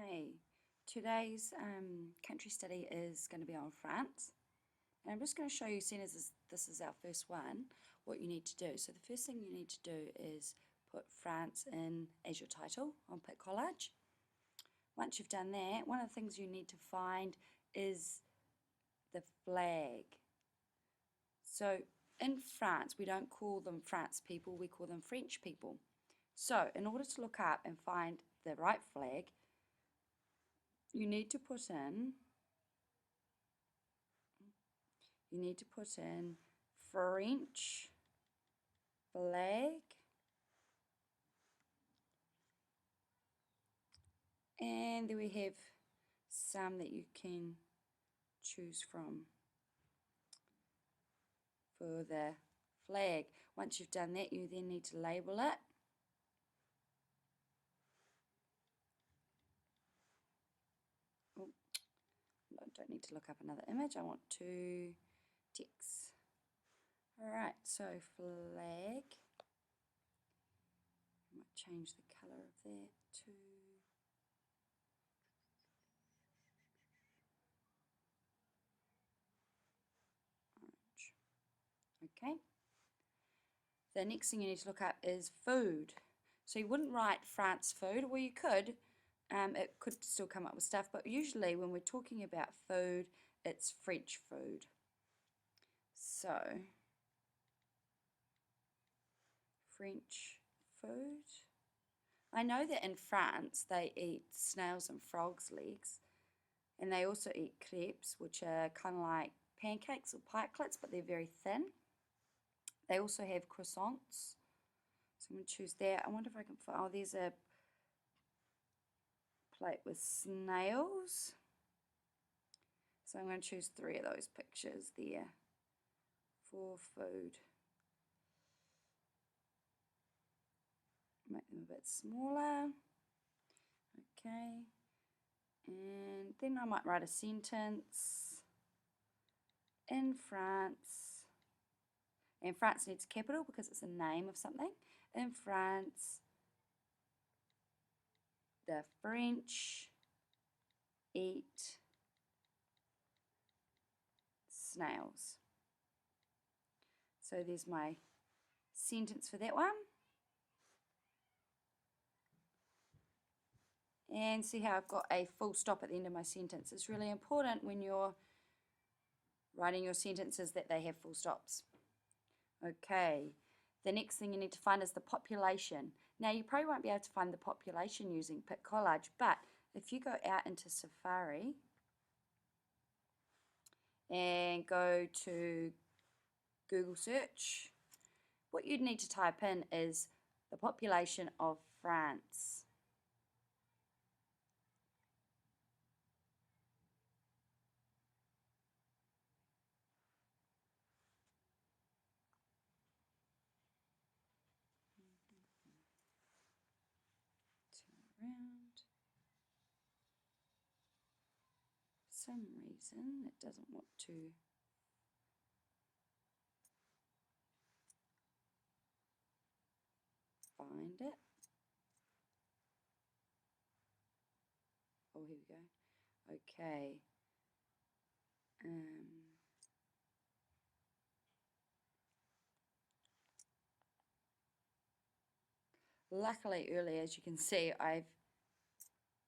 Hi, today's country study is going to be on France. And I'm just going to show you, seeing as this is our first one, what you need to do. So the first thing you need to do is put France in as your title on Pitcolage. Once you've done that, one of the things you need to find is the flag. So in France, we don't call them France people, we call them French people. So in order to look up and find the right flag, you need to put in French flag, and then we have some that you can choose from for the flag. Once you've done that, you then need to label it. Oh, I don't need to look up another image, I want to text. Alright, so flag, I might change the colour of that to orange. Okay. The next thing you need to look up is food. So you wouldn't write France food, or you could. It could still come up with stuff, but usually when we're talking about food, it's French food. So, French food. I know that in France they eat snails and frogs' legs, and they also eat crepes, which are kind of like pancakes or pikelets, but they're very thin. They also have croissants. So I'm going to choose that. I wonder if I can find, oh, there's a plate with snails. So I'm going to choose 3 of those pictures there for food. Make them a bit smaller. Okay. And then I might write a sentence. In France, and France needs capital because it's the name of something. In France, the French eat snails. So there's my sentence for that one. And see how I've got a full stop at the end of my sentence. It's really important when you're writing your sentences that they have full stops. Okay, the next thing you need to find is the population. Now you probably won't be able to find the population using Pitcolage, but if you go out into Safari and go to Google search, what you'd need to type in is the population of France. Turn around. For some reason it doesn't want to find it. Oh, here we go. Okay. Luckily earlier, as you can see, I've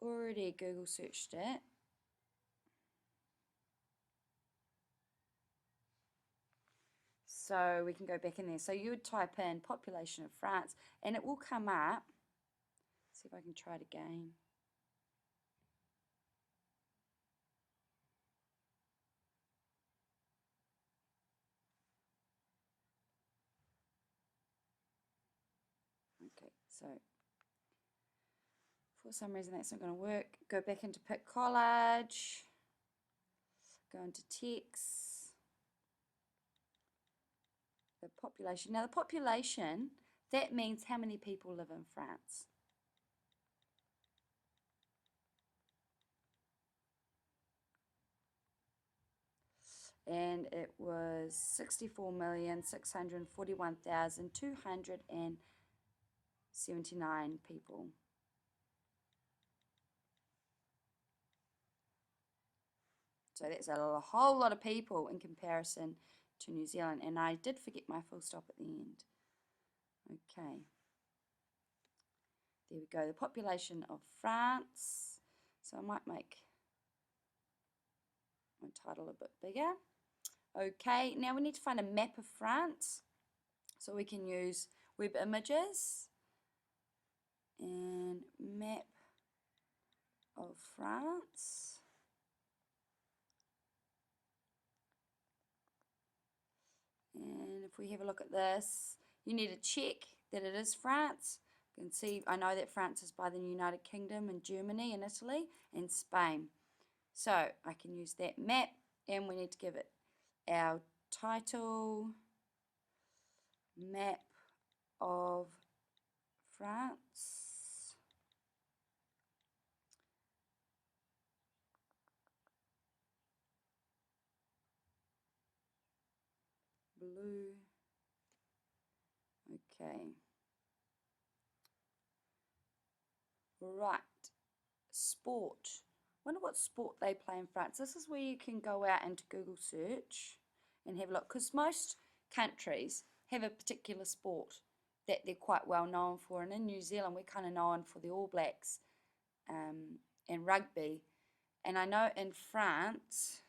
already Google searched it. So we can go back in there. So you would type in population of France and it will come up. See if I can try it again. Okay, so for some reason that's not going to work. Go back into Pitcolage. Go into text. The population. Now the population, that means how many people live in France. And it was 64,641,279 people. So that's a whole lot of people in comparison to New Zealand. And I did forget my full stop at the end. Okay. There we go. The population of France. So I might make my title a bit bigger. Okay, now we need to find a map of France. So we can use web images and map of France. And if we have a look at this, you need to check that it is France. You can see, I know that France is by the United Kingdom and Germany and Italy and Spain. So I can use that map, and we need to give it our title, map of France. Blue. Okay. Right. Sport. Wonder what sport they play in France. This is where you can go out into Google search and have a look, because most countries have a particular sport that they're quite well known for. And in New Zealand, we're kind of known for the All Blacks and rugby. And I know in France,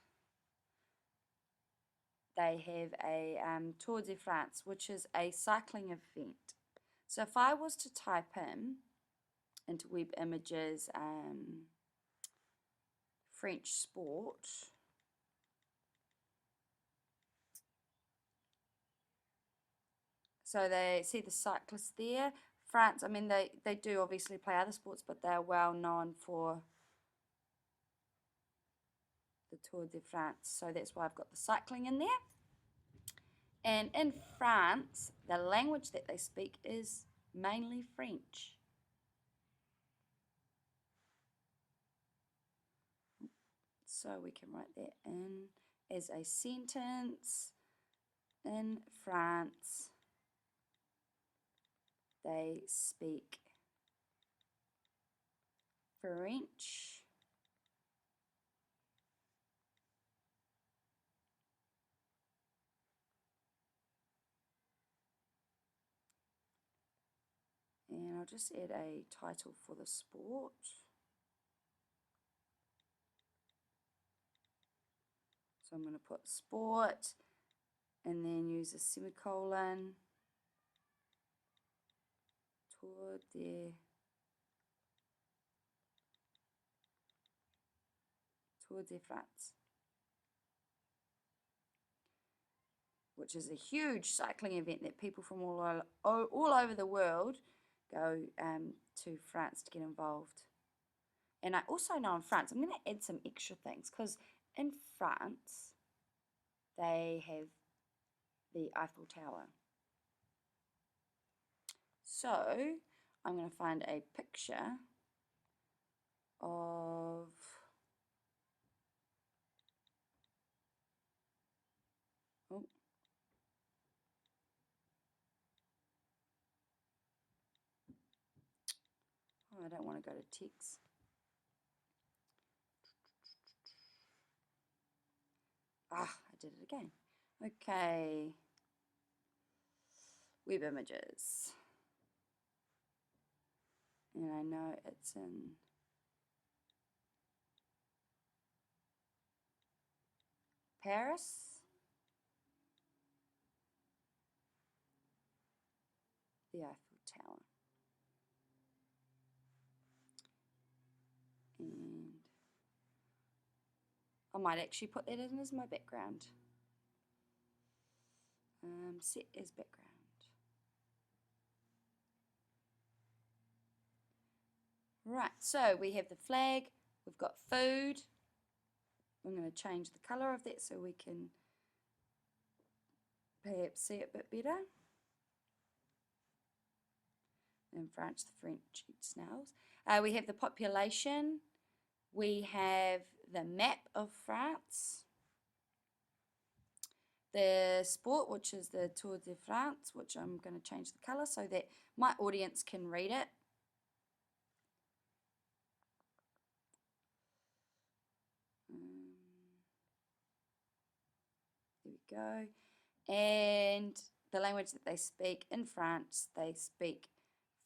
they have a Tour de France, which is a cycling event. So if I was to type in into web images French sport, so they see the cyclists there. France, I mean, they do obviously play other sports, but they're well known for the Tour de France. So that's why I've got the cycling in there. And in France, the language that they speak is mainly French. So we can write that in as a sentence. In France, they speak French. And I'll just add a title for the sport. So I'm going to put sport and then use a semicolon. Tour de France, which is a huge cycling event that people from all over the world go to France to get involved. And I also know in France, I'm going to add some extra things, because in France, they have the Eiffel Tower. So I'm going to find a picture of I don't want to go to text. I did it again. Okay. Web images. And I know it's in Paris. The Eiffel Tower. And I might actually put that in as my background. Set as background. Right, so we have the flag, we've got food. I'm going to change the colour of that so we can perhaps see it a bit better. In French, the French eat snails. We have the population. We have the map of France. The sport, which is the Tour de France, which I'm going to change the colour so that my audience can read it. go. And the language that they speak in France, they speak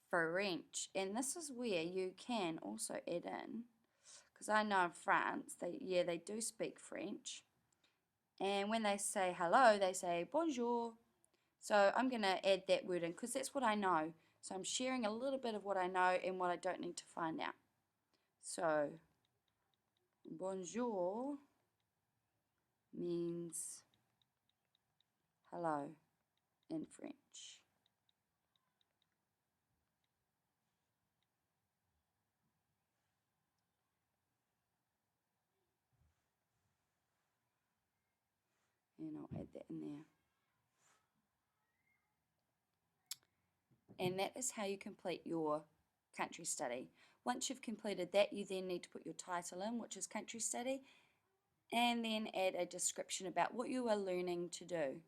French. And this is where you can also add in, because I know in France, they do speak French. And when they say hello, they say bonjour. So I'm going to add that word in because that's what I know. So I'm sharing a little bit of what I know and what I don't need to find out. So bonjour means hello in French. And I'll add that in there. And that is how you complete your country study. Once you've completed that, you then need to put your title in, which is country study, and then add a description about what you are learning to do.